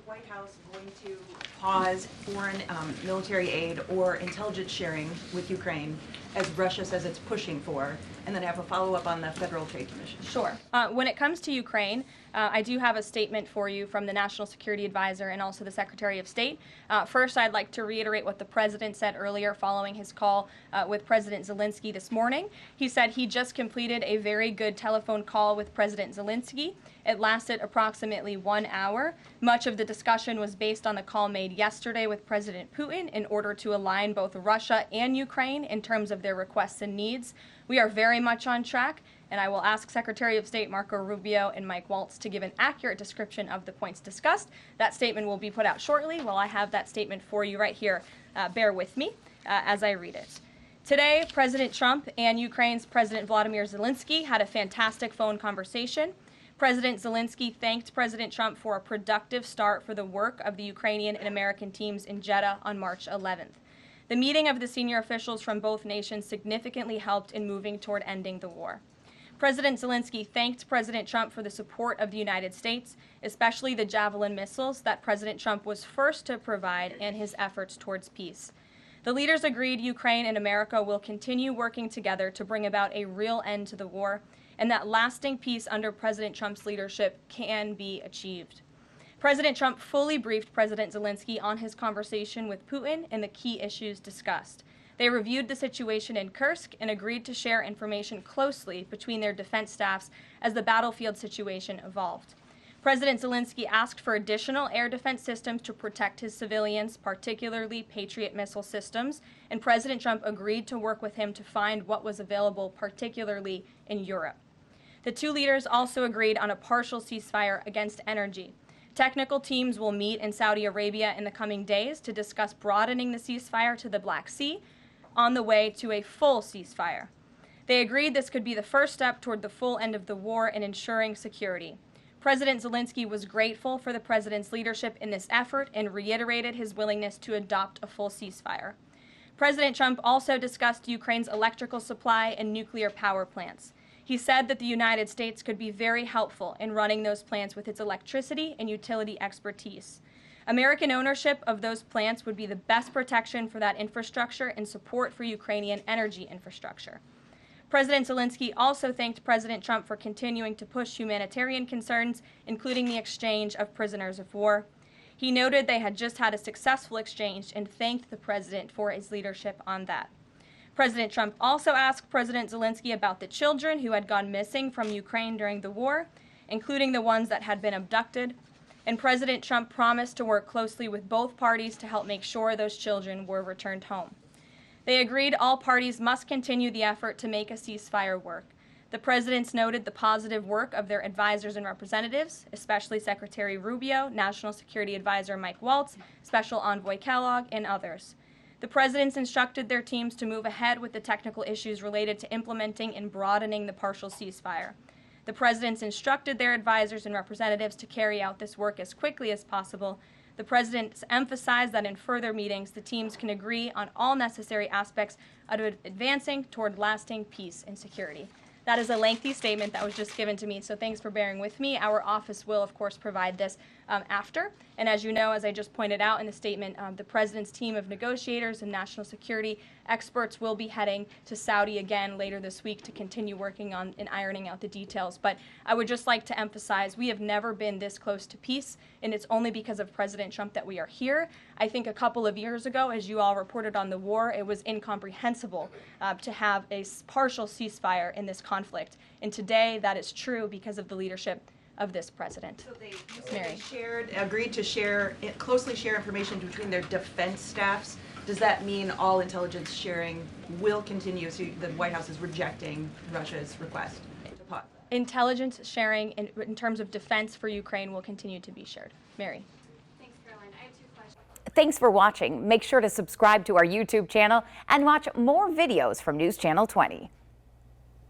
White House going to pause foreign military aid or intelligence sharing with Ukraine, as Russia says it's pushing for? And then I have a follow-up on the Federal Trade Commission. Sure. When it comes to Ukraine, I do have a statement for you from the National Security Advisor and also the Secretary of State. First, I'd like to reiterate what the President said earlier following his call with President Zelensky this morning. He said he just completed a very good telephone call with President Zelensky. It lasted approximately 1 hour. Much of the discussion was based on the call made yesterday with President Putin in order to align both Russia and Ukraine in terms of their requests and needs. We are very much on track, and I will ask Secretary of State Marco Rubio and Mike Waltz to give an accurate description of the points discussed. That statement will be put out shortly. Well, I have that statement for you right here. Bear with me as I read it. Today, President Trump and Ukraine's President Volodymyr Zelensky had a fantastic phone conversation. President Zelensky thanked President Trump for a productive start for the work of the Ukrainian and American teams in Jeddah on March 11th. The meeting of the senior officials from both nations significantly helped in moving toward ending the war. President Zelensky thanked President Trump for the support of the United States, especially the Javelin missiles that President Trump was first to provide and his efforts towards peace. The leaders agreed Ukraine and America will continue working together to bring about a real end to the war, and that lasting peace under President Trump's leadership can be achieved. President Trump fully briefed President Zelensky on his conversation with Putin and the key issues discussed. They reviewed the situation in Kursk and agreed to share information closely between their defense staffs as the battlefield situation evolved. President Zelensky asked for additional air defense systems to protect his civilians, particularly Patriot missile systems, and President Trump agreed to work with him to find what was available, particularly in Europe. The two leaders also agreed on a partial ceasefire against energy. Technical teams will meet in Saudi Arabia in the coming days to discuss broadening the ceasefire to the Black Sea on the way to a full ceasefire. They agreed this could be the first step toward the full end of the war and ensuring security. President Zelensky was grateful for the president's leadership in this effort and reiterated his willingness to adopt a full ceasefire. President Trump also discussed Ukraine's electrical supply and nuclear power plants. He said that the United States could be very helpful in running those plants with its electricity and utility expertise. American ownership of those plants would be the best protection for that infrastructure and support for Ukrainian energy infrastructure. President Zelensky also thanked President Trump for continuing to push humanitarian concerns, including the exchange of prisoners of war. He noted they had just had a successful exchange and thanked the president for his leadership on that. President Trump also asked President Zelensky about the children who had gone missing from Ukraine during the war, including the ones that had been abducted. And President Trump promised to work closely with both parties to help make sure those children were returned home. They agreed all parties must continue the effort to make a ceasefire work. The presidents noted the positive work of their advisors and representatives, especially Secretary Rubio, National Security Advisor Mike Waltz, Special Envoy Kellogg, and others. The presidents instructed their teams to move ahead with the technical issues related to implementing and broadening the partial ceasefire. The presidents instructed their advisors and representatives to carry out this work as quickly as possible. The presidents emphasized that in further meetings, the teams can agree on all necessary aspects of advancing toward lasting peace and security. That is a lengthy statement that was just given to me, so thanks for bearing with me. Our office will, of course, provide this after. And as you know, as I just pointed out in the statement, the president's team of negotiators and national security experts will be heading to Saudi again later this week to continue working on and ironing out the details. But I would just like to emphasize we have never been this close to peace, and it's only because of President Trump that we are here. I think a couple of years ago, as you all reported on the war, it was incomprehensible to have a partial ceasefire in this conflict. And today, that is true because of the leadership of this president. So they agreed to closely share information between their defense staffs. Does that mean all intelligence sharing will continue? So the White House is rejecting Russia's request to pause. Intelligence sharing in terms of defense for Ukraine will continue to be shared. Mary. Thanks, Karoline. I have 2 questions. Thanks for watching. Make sure to subscribe to our YouTube channel and watch more videos from News Channel 20.